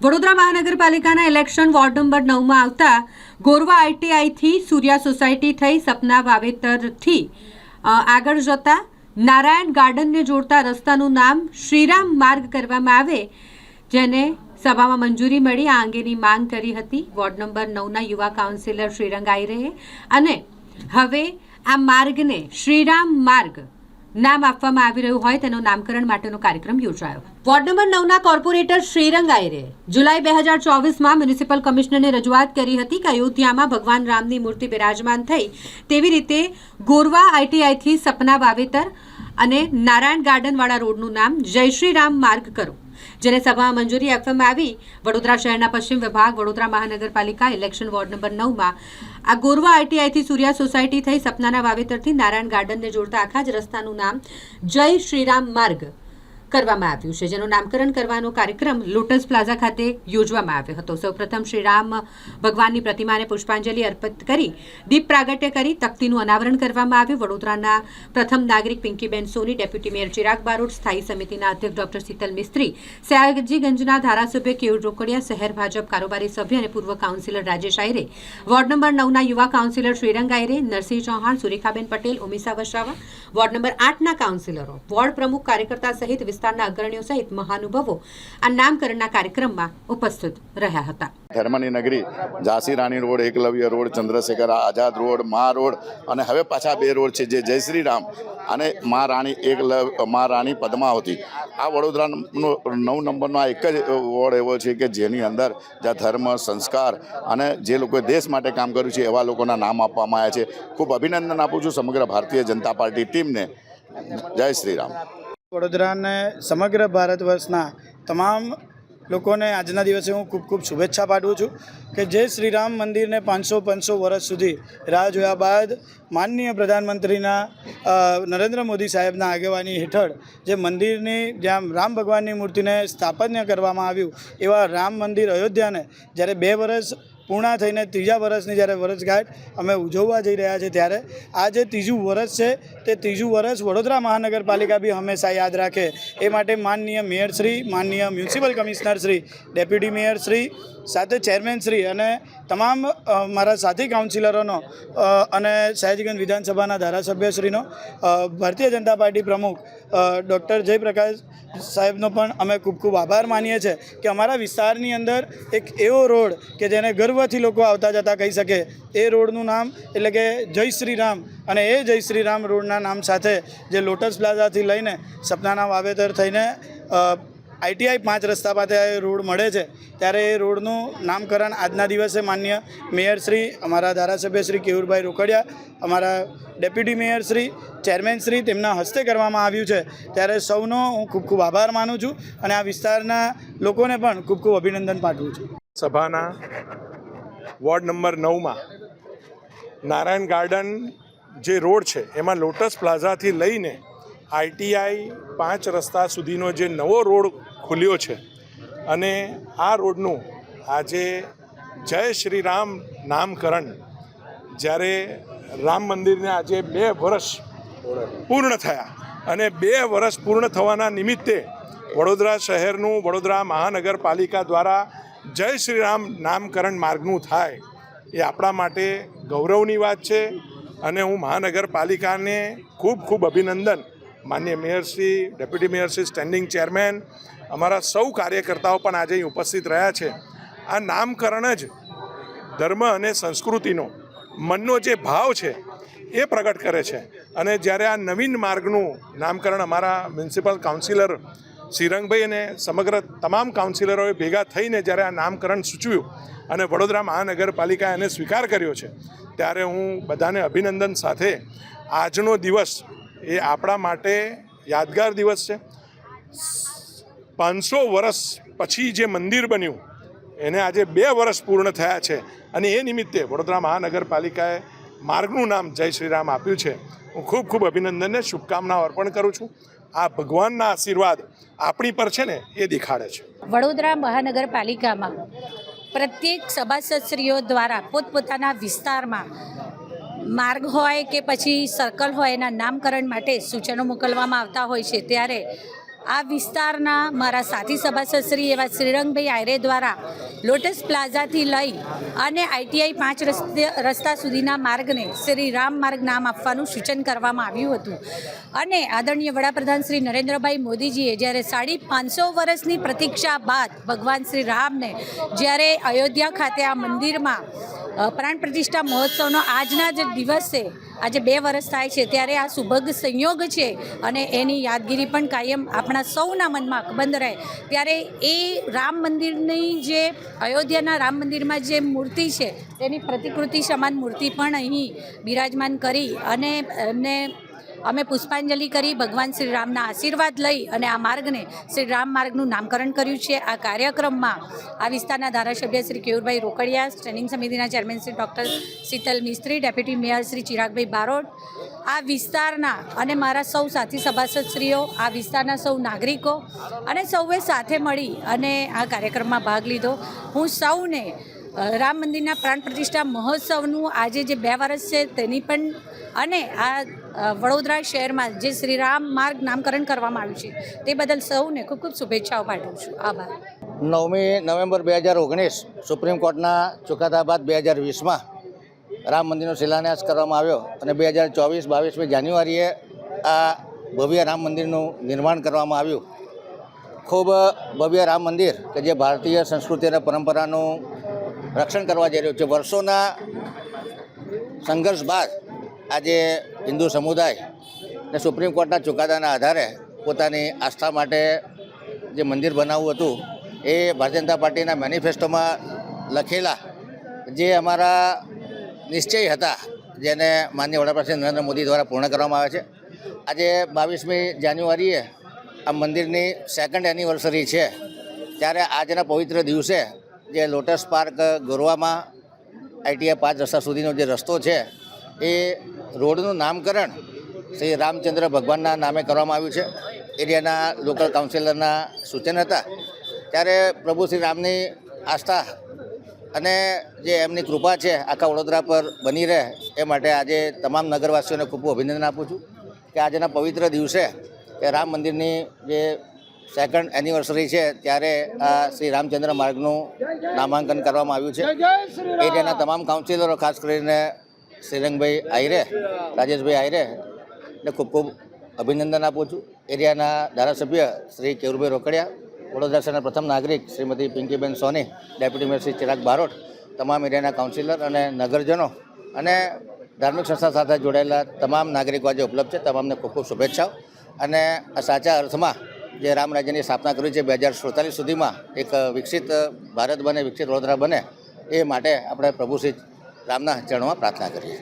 વડોદરા મહાનગરપાલિકાના election ward number 9 માં આવતા ગોરવા આઈટીઆઈથી સૂર્યા સોસાયટી થઈ સપના વાવેતરથી આગળ જતા નારાયણ ગાર્ડનને જોડતા રસ્તાનું નામ શ્રીરામ માર્ગ કરવામાં આવે, જેને સભામાં મંજૂરી મળી આ અંગેની માંગ કરી હતી વોર્ડ નંબર 9ના યુવા કાઉન્સિલર શ્રીરંગ આયરેએ અને હવે આ માર્ગને શ્રીરામ માર્ગ નામ આપવામાં આવી રહ્યું હોય તેનો નામકરણ માટેનો કાર્યક્રમ યોજાયો. વોર્ડ નંબર 9ના કોર્પોરેટર શ્રીરંગ આયરે જુલાઈ 2024માં મ્યુનિસિપલ કમિશનરને રજૂઆત કરી હતી કે અયોધ્યામાં ભગવાન રામની મૂર્તિ બિરાજમાન થઈ તેવી રીતે ગોરવા આઈટીઆઈથી સપના વાવેતર અને નારાયણ ગાર્ડનવાળા રોડનું નામ જય શ્રી રામ માર્ગ કરો, જેને સભામાં મંજૂરી આપવામાં આવી. વડોદરા શહેરના પશ્ચિમ વિભાગ વડોદરા મહાનગરપાલિકા ઇલેક્શન વોર્ડ નંબર 9માં આ ગોરવા આઈટીઆઈથી સૂર્યા સોસાયટી થઈ સપનાના વાવેતરથી નારાયણ ગાર્ડનને જોડતા આખા જ રસ્તાનું નામ જય શ્રીરામ માર્ગ કરવામાં આવ્યું છે, જેનું નામકરણ કરવાનો કાર્યક્રમ લોટસ પ્લાઝા ખાતે યોજવામાં આવ્યો હતો. સૌપ્રથમ શ્રીરામ ભગવાનની પ્રતિમાને પુષ્પાંજલિ અર્પિત કરી દીપ પ્રાગટ્ય કરી તકતીનું અનાવરણ કરવામાં આવ્યું. વડોદરાના પ્રથમ નાગરિક પિંકીબેન સોની, ડેપ્યુટી મેયર ચિરાગ બારોટ, સ્થાયી સમિતિના અધ્યક્ષ ડોક્ટર શીતલ મિસ્ત્રી, સયાજીગંજના ધારાસભ્ય કેયુર રોકડિયા, શહેર ભાજપ કારોબારી સભ્ય અને પૂર્વ councillor Rajesh Ayre, ward number 9ના યુવા councillor Shrirang Ayre, Narsinh Chauhan, Surekhaben Patel, Umisa Vasava, ward number 8ના કાઉન્સિલરો, વોર્ડ પ્રમુખ, કાર્યકર્તા સહિત વિસ્તારના અગ્રણીઓ સહિત મહાનુભાવો આ નામકરણના કાર્યક્રમમાં ઉપસ્થિત રહ્યા હતા. ધર્મની નગરી ઝાંસી રાણી road, Eklavya road, Chandrashekhar Azad road, મા રોડ અને હવે પાછા બે રોડ છે જે જય શ્રી રામ અને મા રાણી પદ્માવતી. આ વડોદરાનો 9 નંબરનો આ એક જ વોર્ડ એવો છે કે જેની અંદર જ્યાં ધર્મ, સંસ્કાર અને જે લોકોએ દેશ માટે કામ કર્યું છે એવા લોકોના નામ આપવામાં આવ્યા છે. ખૂબ અભિનંદન આપું છું સમગ્ર ભારતીય જનતા પાર્ટી ટીમને. જય શ્રી રામ. વડોદરાને સમગ્ર ભારત વર્ષના તમામ લોકોને આજના દિવસે હું ખૂબ ખૂબ શુભેચ્છા પાઠવું છું કે જે શ્રીરામ મંદિરને 500 વર્ષ સુધી રાહ જોયા બાદ માનનીય પ્રધાનમંત્રીના નરેન્દ્ર મોદી સાહેબના આગેવાની હેઠળ જે મંદિરની જ્યાં રામ ભગવાનની મૂર્તિને સ્થાપન્ય કરવામાં આવ્યું એવા રામ મંદિર અયોધ્યાને જ્યારે 2 વર્ષ પૂર્ણ થઈને 3જા વર્ષની જ્યારે વર્ષગાંઠ અમે ઉજવવા જઈ રહ્યા છીએ ત્યારે આ જે 3જું વર્ષ છે તે 3જું વર્ષ વડોદરા મહાનગરપાલિકા બી હંમેશા યાદ રાખે એ માટે માનનીય મેયરશ્રી, માનનીય મ્યુનિસિપલ કમિશનરશ્રી, ડેપ્યુટી મેયરશ્રી સાથે ચેરમેનશ્રી અને તમામ મારા સાથી કાઉન્સિલરોનો અને સયાજીગંજ વિધાનસભાના ધારાસભ્યશ્રીનો, ભારતીય જનતા પાર્ટી પ્રમુખ ડૉક્ટર જયપ્રકાશ સાહેબનો પણ અમે ખૂબ ખૂબ આભાર માનીએ છીએ કે અમારા વિસ્તારની અંદર એક એવો રોડ કે જેને ગર્વથી લોકો આવતા જતા કહી શકે એ રોડનું નામ એટલે કે જય શ્રી રામ અને એ જય શ્રી રામ રોડના નામ સાથે જે લોટસ પ્લાઝાથી લઈને સપનાના વાવેતર થઈને આઈટીઆઈ 5 રસ્તા પાસે રોડ મળે છે ત્યારે એ રોડનું નામકરણ આજના દિવસે માન્ય મેયરશ્રી, અમારા ધારાસભ્ય શ્રી કેયુરભાઈ રોકડિયા, અમારા ડેપ્યુટી મેયરશ્રી, ચેરમેનશ્રી તેમના હસ્તે કરવામાં આવ્યું છે ત્યારે સૌનો હું ખૂબ ખૂબ આભાર માનું છું અને આ વિસ્તારના લોકોને પણ ખૂબ ખૂબ અભિનંદન પાઠવું છું. સભાના વોર્ડ નંબર 9માં નારાયણ ગાર્ડન જે રોડ છે એમાં લોટસ પ્લાઝાથી લઈને આઈટીઆઈ 5 રસ્તા સુધીનો જે નવો રોડ ખુલ્યો છે અને આ રોડનું આજે જય શ્રી રામ નામકરણ જ્યારે રામ મંદિરને આજે 2 વર્ષ પૂર્ણ થયા અને 2 વર્ષ પૂર્ણ થવાના નિમિત્તે વડોદરા શહેરનું, વડોદરા મહાનગરપાલિકા દ્વારા જય શ્રી રામ નામકરણ માર્ગનું થાય એ આપણા માટે ગૌરવની વાત છે અને હું મહાનગરપાલિકાને ખૂબ ખૂબ અભિનંદન, માનનીય મેયરશ્રી, ડેપ્યુટી મેયરશ્રી, સ્ટેન્ડિંગ ચેરમેન, અમારા સૌ કાર્યકર્તાઓ પણ આજે અહીં ઉપસ્થિત રહ્યા છે. આ નામકરણ જ ધર્મ અને સંસ્કૃતિનો મનનો જે ભાવ છે એ પ્રગટ કરે છે અને જ્યારે આ નવીન માર્ગનું નામકરણ અમારા મ્યુનિસિપલ કાઉન્સિલર શ્રીરંગભાઈ અને સમગ્ર તમામ કાઉન્સિલરોએ ભેગા થઈને જ્યારે આ નામકરણ સૂચવ્યું અને વડોદરા મહાનગરપાલિકાએ એને સ્વીકાર કર્યો છે ત્યારે હું બધાને અભિનંદન સાથે આજનો દિવસ એ આપણા માટે યાદગાર દિવસ છે. 500 વર્ષ પછી જે મંદિર બન્યું એને આજે 2 વર્ષ પૂર્ણ થયા છે અને એ નિમિત્તે વડોદરા મહાનગરપાલિકાએ માર્ગનું નામ જય શ્રી રામ આપ્યું છે. હું ખૂબ ખૂબ અભિનંદનને શુભકામનાઓ અર્પણ કરું છું. આ ભગવાનના આશીર્વાદ આપણી પર છે ને એ દેખાડે છે. વડોદરા મહાનગરપાલિકામાં પ્રત્યેક સભાસદશ્રીઓ દ્વારા પોતપોતાના વિસ્તારમાં માર્ગ હોય કે પછી સર્કલ હોય એના નામકરણ માટે સૂચનો મોકલવામાં આવતા હોય છે ત્યારે આ વિસ્તારના મારા સાથી સભાસદશ્રી એવા શ્રીરંગભાઈ આયરે દ્વારા લોટસ પ્લાઝાથી લઈ અને આઈટીઆઈ 5 રસ્તા સુધીના માર્ગને શ્રી રામ માર્ગ નામ આપવાનું સૂચન કરવામાં આવ્યું હતું. અને આદરણીય વડાપ્રધાન શ્રી નરેન્દ્રભાઈ મોદીજીએ જ્યારે 550 વર્ષની પ્રતીક્ષા બાદ ભગવાન શ્રી રામને જ્યારે અયોધ્યા ખાતે આ મંદિરમાં પ્રાણ પ્રતિષ્ઠા મહોત્સવનો આજના જ દિવસે આજે 2 વર્ષ થાય છે, ત્યારે આ સુભગ સંયોગ છે અને એની યાદગીરી પણ કાયમ આપણા સૌના મનમાં અકબંધ રહે. ત્યારે એ રામ મંદિરની જે અયોધ્યાના રામ મંદિરમાં જે મૂર્તિ છે તેની પ્રતિકૃતિ સમાન મૂર્તિ પણ અહીં બિરાજમાન કરી અને એમને અમે પુષ્પાંજલિ કરી ભગવાન શ્રી રામના આશીર્વાદ લઈ અને આ માર્ગને શ્રી રામ માર્ગનું નામકરણ કર્યું છે. આ કાર્યક્રમમાં આ વિસ્તારના ધારાસભ્ય શ્રી કેયુરભાઈ રોકડિયા, સ્ટેન્ડિંગ સમિતિના ચેરમેન શ્રી ડૉક્ટર શીતલ મિસ્ત્રી, ડેપ્યુટી મેયર શ્રી ચિરાગભાઈ બારોટ, આ વિસ્તારના અને મારા સૌ સાથી સભાસદશ્રીઓ, આ વિસ્તારના સૌ નાગરિકો અને સૌએ સાથે મળી અને આ કાર્યક્રમમાં ભાગ લીધો. હું સૌને રામ મંદિરના પ્રાણ પ્રતિષ્ઠા મહોત્સવનું આજે જે 2 વર્ષ છે તેની પણ અને આ વડોદરા શહેરમાં જે શ્રી રામ માર્ગ નામકરણ કરવામાં આવ્યું છે તે બદલ સૌને ખૂબ ખૂબ શુભેચ્છાઓ પાઠવું છું. આભાર. 9મી નવેમ્બર 2019 સુપ્રીમ કોર્ટના ચુકાદા બાદ 2020માં રામ મંદિરનો શિલાન્યાસ કરવામાં આવ્યો અને 2024-22મી જાન્યુઆરીએ આ ભવ્ય રામ મંદિરનું નિર્માણ કરવામાં આવ્યું. ખૂબ ભવ્ય રામ મંદિર કે જે ભારતીય સંસ્કૃતિ અને પરંપરાનું રક્ષણ કરવા જઈ રહ્યું છે. વર્ષોના સંઘર્ષ બાદ આજે હિન્દુ સમુદાય ને સુપ્રીમ કોર્ટના ચુકાદાના આધારે પોતાની આસ્થા માટે જે મંદિર બનાવવું હતું એ ભારતીય જનતા પાર્ટીના મેનિફેસ્ટોમાં લખેલા જે અમારા નિશ્ચય હતા જેને માનનીય વડાપ્રધાન નરેન્દ્ર મોદી દ્વારા પૂર્ણ કરવામાં આવે છે. આજે 22મી જાન્યુઆરીએ આ મંદિરની 2nd એનિવર્સરી છે, ત્યારે આજના પવિત્ર દિવસે જે લોટસ પાર્ક ગોરવામાં આઈટીઆઈ 5 રસ્તા સુધીનો જે રસ્તો છે એ રોડનું નામકરણ શ્રી રામચંદ્ર ભગવાનના નામે કરવામાં આવ્યું છે. એરિયાના લોકલ કાઉન્સિલરના સૂચન હતા. ત્યારે પ્રભુ શ્રી રામની આસ્થા અને જે એમની કૃપા છે આખા વડોદરા પર બની રહે એ માટે આજે તમામ નગરવાસીઓને ખૂબ અભિનંદન આપું છું કે આજના પવિત્ર દિવસે કે રામ મંદિરની જે 2nd એનિવર્સરી છે ત્યારે આ શ્રી રામચંદ્ર માર્ગનું નામાંકન કરવામાં આવ્યું છે. એરિયાના તમામ કાઉન્સિલરો, ખાસ કરીને શ્રીરંગભાઈ આયરે, રાજેશભાઈ આયરે ને ખૂબ ખૂબ અભિનંદન આપું છું. એરિયાના ધારાસભ્ય શ્રી કેયુરભાઈ રોકડિયા, વડોદરા શહેરના પ્રથમ નાગરિક શ્રીમતી પિંકીબેન સોની, ડેપ્યુટી મેયર શ્રી ચિરાગ બારોટ, તમામ એરિયાના કાઉન્સિલર અને નગરજનો અને ધાર્મિક સંસ્થા સાથે જોડાયેલા તમામ નાગરિકો આજે ઉપલબ્ધ છે. તમામને ખૂબ ખૂબ શુભેચ્છાઓ અને આ સાચા અર્થમાં જે રામ રાજ્યની સ્થાપના કરી છે 2047 સુધીમાં એક વિકસિત ભારત બને, વિકસિત વડોદરા બને એ માટે આપણે પ્રભુ શ્રી રામના ચરણોમાં પ્રાર્થના કરીએ.